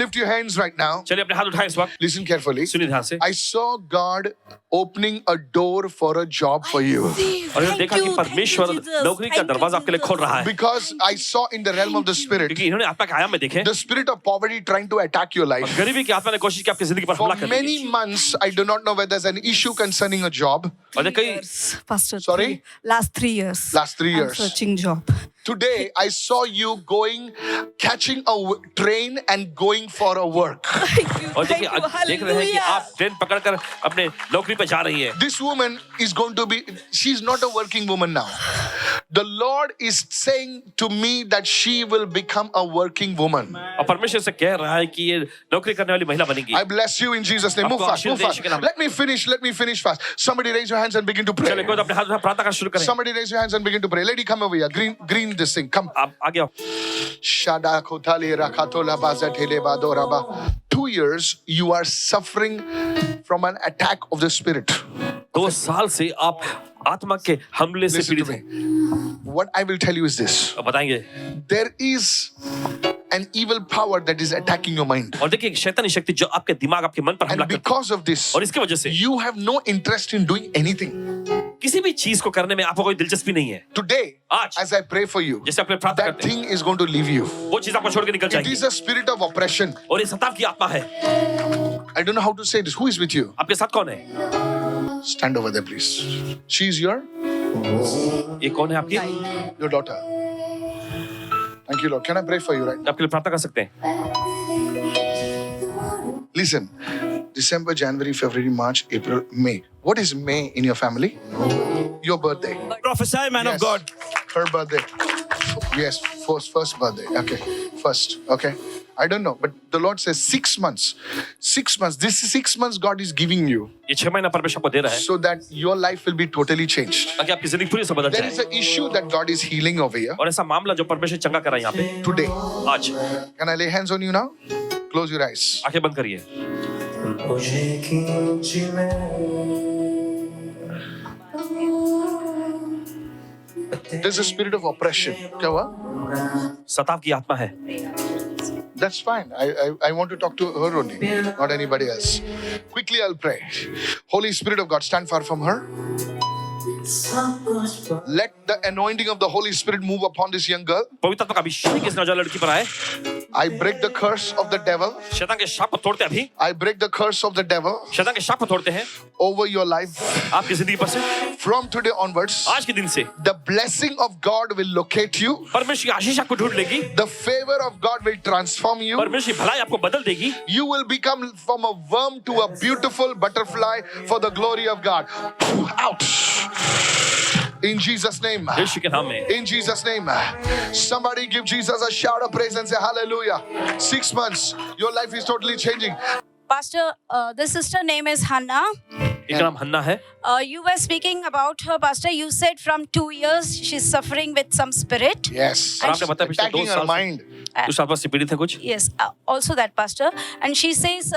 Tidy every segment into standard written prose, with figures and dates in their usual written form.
lift your hands right now. चलिए अपने हाथ उठाएं इस वक्त, Listen carefully. सुनिए ध्यान से। I saw God opening a door for a job for you. और मैंने देखा कि परमेश्वर नौकरी का दरवाजा आपके लिए खोल रहा है, Because I saw in the realm of the spirit, क्योंकि इन्होंने आत्मा के आयाम में देखे the spirit of poverty trying to attack your life. गरीबी की आत्मा ने कोशिश की आपकी जिंदगी पर For हमला करने many की। months, I do not know whether there's an issue concerning a job. और कई Pastor, Sorry? last 3 years. Last 3 I'm years. searching job. Today, I saw you catching a train and going for a work. Thank you. और देखिए Thank you. देख रहे हैं कि Hallelujah. आप train पकड़कर अपने नौकरी पे जा रही हैं। This woman is going to be, she's not a working woman now. The Lord is saying to me that she will become a working woman. और परमेश्वर से कह रहा है कि ये नौकरी करने वाली महिला बनेगी। I bless you in Jesus' name. Move आपको fast, move आशीष fast. दें, Let me finish fast. Somebody raise your hands and begin to चलिए pray. कोई तो अपने हाथ उठा प्रार्थना करना शुरू करें। Somebody raise your hands and begin to pray. Lady, come over here. Green this thing. Come. आप आगे आओ। Shada kotali rakatola bazatele badoraba. 2 years you are suffering from an attack of the spirit. 2 साल से आप आत्मा के हमले से Listen to पीड़ित me. हैं। What I will tell you is this. अब बताएंगे। There is an evil power that is attacking your mind. और देखिए शैतानी शक्ति जो आपके दिमाग आपके मन पर हमला And करती because of this, है और इसकी वजह से you have no interest in doing anything. किसी भी चीज को करने में आपको कोई दिलचस्पी नहीं है। Today, आज as I pray for you, जैसे अपने प्रार्थना that करते हैं thing is going to leave you. वो चीज आपको छोड़ के निकल It जाएगी is a spirit of oppression. और ये सताव की आत्मा है। I don't know how to say this. Who is with you? आपके साथ कौन है? Stand over there, please. She is your ये कौन है आपकी? daughter. Thank you, Lord. Can I pray for you right now? आपके लिए प्रार्थना कर सकते हैं। Listen, December, January, February, March, April, May. What is May in your family? Your birthday. Prophesy, man Yes. of God. Her birthday. Yes, first birthday. Okay, first. Okay. I don't know, but the Lord says 6 months. 6 months. This is 6 months God is giving you ये 6 महीना परमेश्वर आपको दे रहा है so that your life will be totally changed. ताकि आपकी जिंदगी पूरी से बदल There is जाए। an issue that God is healing over here और ऐसा मामला जो परमेश्वर चंगा कर रहा है यहाँ पे today. आज। Can I lay hands on you now? Close your eyes. आंखें बंद करिए। There's a spirit of oppression. क्या हुआ? सताव की आत्मा है। That's fine. I want to talk to her only, not anybody else. Quickly, I'll pray. Holy Spirit of God, stand far from her. Let the anointing of the Holy Spirit move upon this young girl. पवित्र आत्मा का अभिषेक इस नौजवान लड़की पर आए। I break the curse of the devil. शैतान के शाप को तोड़ते हैं अभी। I break the curse of the devil शैतान के शाप को तोड़ते हैं over your life. आपकी जिंदगी पर से। From today onwards, आज के दिन से the blessing of God will locate you. परमेश्वर की आशीष आपको ढूंढ लेगी। The favor of God will transform you. परमेश्वर की भलाई आपको बदल देगी। You will become from a worm to a beautiful butterfly for the glory of God. Out. In Jesus' name. यीशु के नाम में। In Jesus' name. Somebody give Jesus a shout of praise and say hallelujah. 6 months. Your life is totally changing. Pastor, the sister name is Hannah. इनका नाम हन्ना है। You were speaking about her, Pastor. You said from 2 years she's suffering with some spirit. Yes. और आपने बताया पिछले 2 Attacking her साल mind. से उस आत्मा से पीड़ित है कुछ। Yes, also that, Pastor. And she says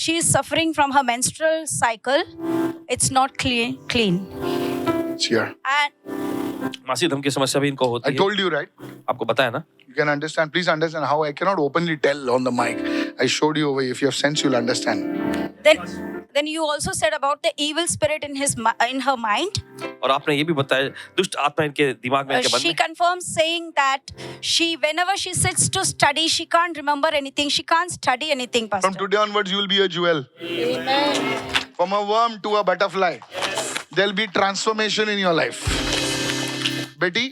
she is suffering from her menstrual cycle. It's not clean. It's here. And मासिक धर्म की समस्या भी इनको होती I है। told you, right? आपको बताया ना? You can understand. Please understand how I cannot openly tell on the mic. I showed you over. If you have sense, you'll understand. then you also said about the evil spirit in her mind. और आपने ये भी बताया दुष्ट आत्मा इनके दिमाग में, इनके मन She में। confirms saying that whenever she sits to study, she can't remember anything. She can't study anything, Pastor. From today onwards, you will be a jewel. Amen. From a worm to a butterfly. There'll be transformation in your life. Betty,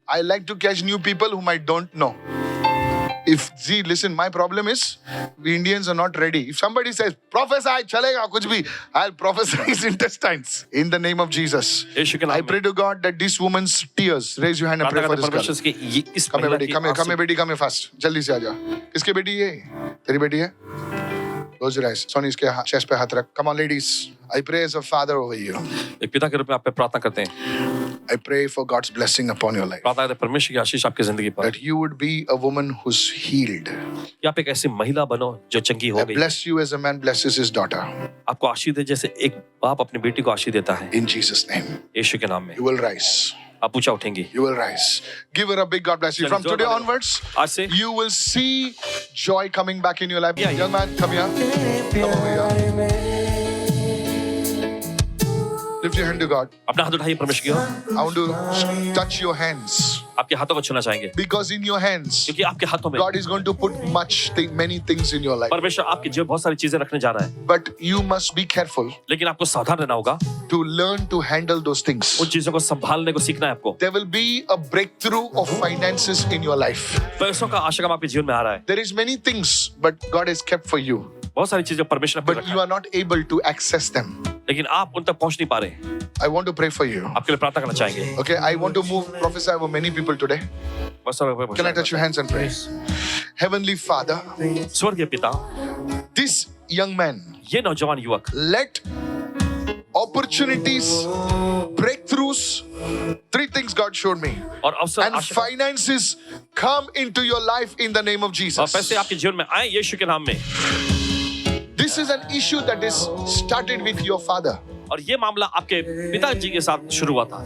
I like to catch new people whom I don't know. Listen, my problem is we Indians are not ready. If somebody says, prophesy, chalega, kuch bhi, I'll prophesy his intestines in the name of Jesus. यीशु के नाम I में। pray to God that this woman's tears, raise your hand and pray प्रार्थना for करते this girl. परमेश्वर के इस Come here, महिला बेटी, की come here, आंसू- come here, बेटी, come here fast. जल्दी से आ जा. किसकी बेटी है? तेरी बेटी है? Close your eyes. सोनी इसके chest पे हाथ रख. Come on, ladies. I pray as a father over you. एक पिता के रूप में आप पे प्रार्थना करते हैं। I pray for God's blessing upon your life. प्रार्थना करते हैं परमेश्वर की आशीष आपकी जिंदगी पर। That you would be a woman who's healed. कि आप एक ऐसी महिला बनो जो चंगी हो I गई। bless you as a man blesses his daughter. आपको आशीष दे जैसे एक बाप अपनी बेटी को आशीष देता है। In Jesus' name. यीशु के नाम में You will rise. आप ऊंचा उठेंगी। You will rise. Give her a big God bless you. From today onwards, आज से you will see joy coming back in your life. Yeah, yeah. Young man, come here. Come over here. Lift your hand to God. अपना हाथ उठाइए परमेश्वर की ओर। I want to touch your hands. आपके हाथों को छूना चाहेंगे Because in your hands, क्योंकि आपके हाथों में God is going to put many things in your life. परमेश्वर आपके जीवन में बहुत सारी चीजें रखने जा रहा है, But you must be careful लेकिन आपको सावधान रहना होगा। to learn to handle those things. उन चीजों को संभालने को सीखना है आपको। There will be a breakthrough of finances in your life. पैसों का आशगम आपके जीवन में आ रहा है। There is many things, but God has kept for you. बहुत सारी चीजें परमेश्वर ने But रखा you है, are not able to access them. लेकिन आप उन तक पहुंच नहीं पा रहे। I want to pray for you. आपके लिए प्रार्थना करना चाहेंगे। Okay, I want to move, prophesy over many people today. बहुत सारे Can I touch your hands and pray? Heavenly Father, स्वर्गीय पिता, this young man, ये नौजवान युवक let opportunities, breakthroughs, three things God showed me, और अवसर and आशगम finances come into your life in the name of और Jesus. पैसे आपके जीवन में आए यीशु के नाम में। This is an issue that is started with your father. और ये मामला आपके पिताजी के साथ शुरू हुआ था।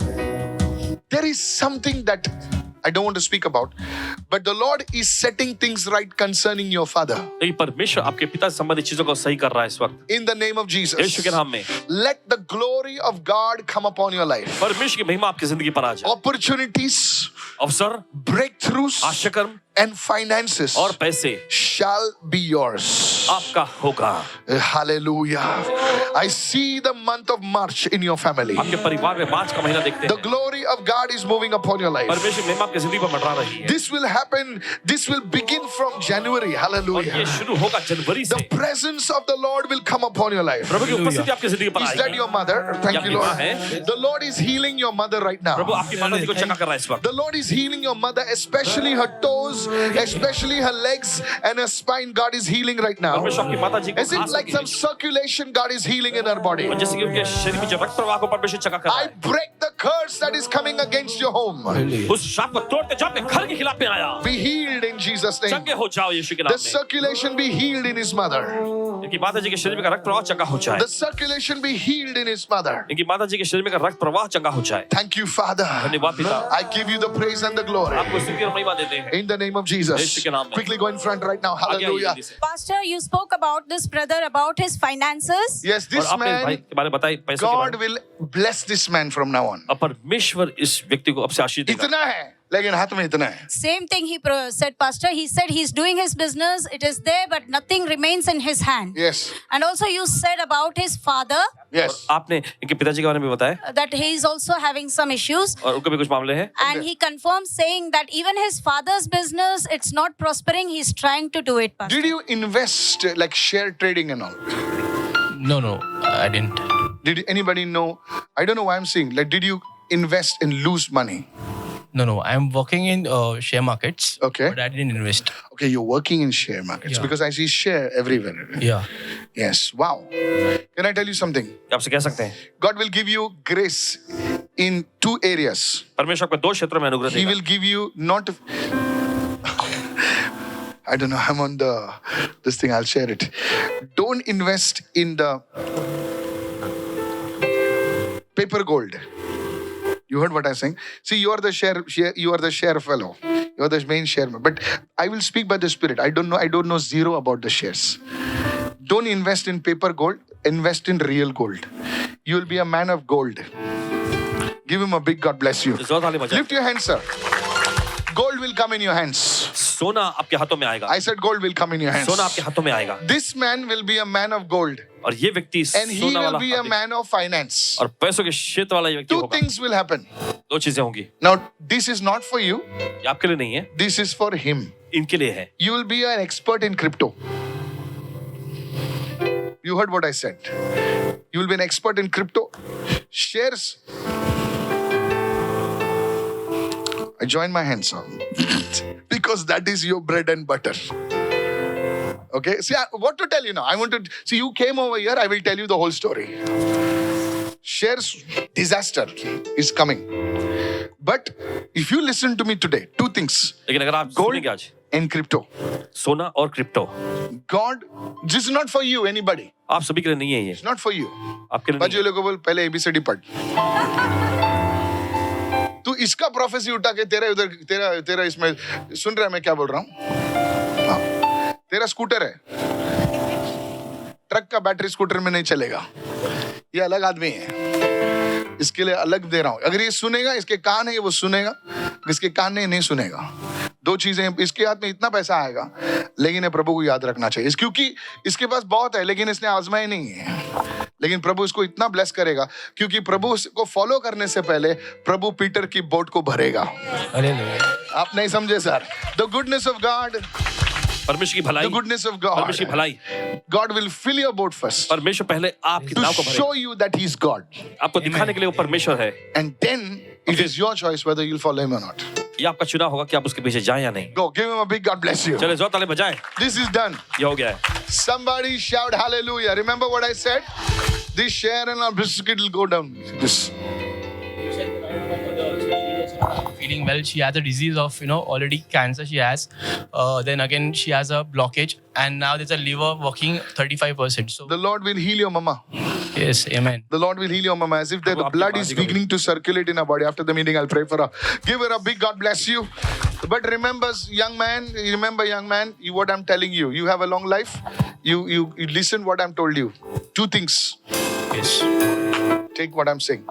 There is something that I don't want to speak about, but the Lord is setting things right concerning your father. लेकिन परमेश्वर आपके पिता से संबंधित चीजों को सही कर रहा है इस वक्त In the name of Jesus, यीशु के नाम में। let the glory of God come upon your life. परमेश्वर की महिमा आपकी जिंदगी पर आ जाए। Opportunities, अवसर, breakthroughs, आशगम and finances और पैसे shall be yours. आपका होगा। Hallelujah. I see the month of March in your family. आपके परिवार में मार्च का महीना देखते The हैं। glory of God is moving upon your life. परमेश्वर की महिमा आपकी जिंदगी पर मंडरा रही है। This will happen. This will begin from January. और ये Hallelujah. शुरू होगा जनवरी The से। presence of the Lord will come upon your life. प्रभु की उपस्थिति आपकी जिंदगी पर Is that आएगी। your mother? Thank या you, आपकी माँ Lord. है। The Lord is healing your mother right Prabhu now. आपकी माता जी को चंगा कर रहा है इस वक्त। The Lord is healing your mother, especially her toes, especially her legs and her spine. God is healing right now. परमेश्वर आपकी माता जी को As if खास like करके- some circulation, God is healing in her body. और जैसे कि उनके शरीर में जो रक्त प्रवाह को परमेश्वर चंगा कर रहा I है। break the curse that is coming against your home. उस शाप को तोड़ते जो आपके घर के खिलाफ में आया। Be healed in Jesus' name. चंगे हो जाओ यीशु के The नाम में। circulation be healed in his mother. इनकी माता जी के शरीर में का रक्त प्रवाह चंगा हो जाए। The circulation be healed in his mother. इनकी माता जी के शरीर में का रक्त प्रवाह चंगा हो जाए। Thank you, Father. धन्यवाद पिता। I give you the praise and the glory. आपको स्तुति और महिमा देते हैं। In the name of Jesus. यीशु के नाम में। Quickly go in front right now. आगे आइए Hallelujah. जल्दी से। Pastor, you spoke about this brother, about his finances. Yes, और this आपने भाई man, के बारे में बताई पैसों के बारे God में। will bless this man from now on. और परमेश्वर इस व्यक्ति को अब से आशीष देगा। इतना है, लेकिन हाथ में इतना है. Same thing he said, Pastor. He said he's doing his business, it is there, but nothing remains in his hand. Yes, And also, you said about his father yes. आपने इनके पिताजी के बारे में बताया that he is also having some issues. और उनके भी कुछ मामले हैं। And he confirms saying that even his father's business, it's not prospering. He's trying to do it, Pastor. Did you invest like share trading and all? No, I didn't. Did anybody know? I don't know why I'm saying. Like, did you invest and lose money? No, I'm working in share markets. Okay. But I didn't invest. Okay, you're working in share markets Yeah. because I see share everywhere. Yeah. Yes. Wow. Can I tell you something? आपसे कह सकते हैं God will give you grace in two areas. परमेश्वर आपको दो क्षेत्रों में अनुग्रह He देगा। will give you not. I don't know. I'm on this thing. I'll share it. Don't invest in the paper gold. You heard what I'm saying? See, you are the share. You are the share fellow. You are the main shareman. But I will speak by the Spirit. I don't know zero about the shares. Don't invest in paper gold. Invest in real gold. You will be a man of gold. Give him a big God bless you. जोर ताली बजाएं। Lift your hands, sir. Gold will come in your hands. सोना आपके हाथों में आएगा। I said gold will come in your hands. सोना आपके हाथों में आएगा। This man will be a man of gold. और ये व्यक्ति And he सोना will वाला be a आदमी man of finance. और पैसों के क्षेत्र वाला ये व्यक्ति Two होगा। things will happen. दो चीजें होंगी। Now, this is not for you. ये आपके लिए नहीं है, This is for him. इनके लिए है। You will be an expert in crypto. You heard what I said. You will be an expert in crypto. Shares. I join my hands up. Because that is your bread and butter. Okay? See, what to tell you now? I want to see, you came over here, I will tell you the whole story. Shares disaster is coming. But if you listen to me today, two things. लेकिन अगर आप Gold सुनेंगे आज and crypto. सोना और crypto, God, this is not for you, anybody. आप सभी के लिए नहीं है ये, It's not for you. आपके लिए नहीं बच्चे लोगों को बोल पहले ABCD पढ़. तू इसका प्रोफेसी उठा के तेरा उधर तेरा इसमें सुन रहा है मैं क्या बोल रहा हूँ? हाँ। तेरा स्कूटर है, ट्रक का बैटरी स्कूटर में नहीं चलेगा, ये अलग आदमी है, इसके लिए अलग दे रहा हूं। अगर ये सुनेगा, इसके कान है, वो सुनेगा, इसके कान नहीं सुनेगा। दो चीजें, इसके हाथ में इतना पैसा आएगा, लेकिन ये प्रभु को याद रखना चाहिए, क्योंकि इसके पास बहुत है लेकिन इसने आजमाया नहीं है। लेकिन प्रभु इसको इतना ब्लेस करेगा, क्योंकि प्रभु को फॉलो करने से पहले प्रभु पीटर की बोट को भरेगा। Hallelujah. आप नहीं समझे sir? The goodness of God, परमेश्वर की भलाई, the goodness of God. परमेश्वर की भलाई, God will fill your boat first परमेश्वर पहले आपकी to नाव को show भरेगा, you that He's God, आपको दिखाने के लिए वो परमेश्वर है। and then it is your choice whether you'll follow Him or not. ये आपका चुनाव होगा कि आप उसके पीछे जाएं या नहीं। Go, give Him a big God bless you. चले जोर ताली बजाएं, This is done. ये हो गया है। Somebody shout hallelujah. Remember what I said? This share and our biscuit will go down. This. Feeling well. She has a disease of, already cancer she has. Then again, she has a blockage. And now there's a liver working 35%. So, The Lord will heal your mama. yes, amen. The Lord will heal your mama as if the Prabhu, blood aapki is baat hi beginning to circulate in her body. After the meeting, I'll pray for her. Give her a big God bless you. But remember, young man, what I'm telling you. You have a long life. You listen what I'm told you. Two things. Yes. Take what I'm saying.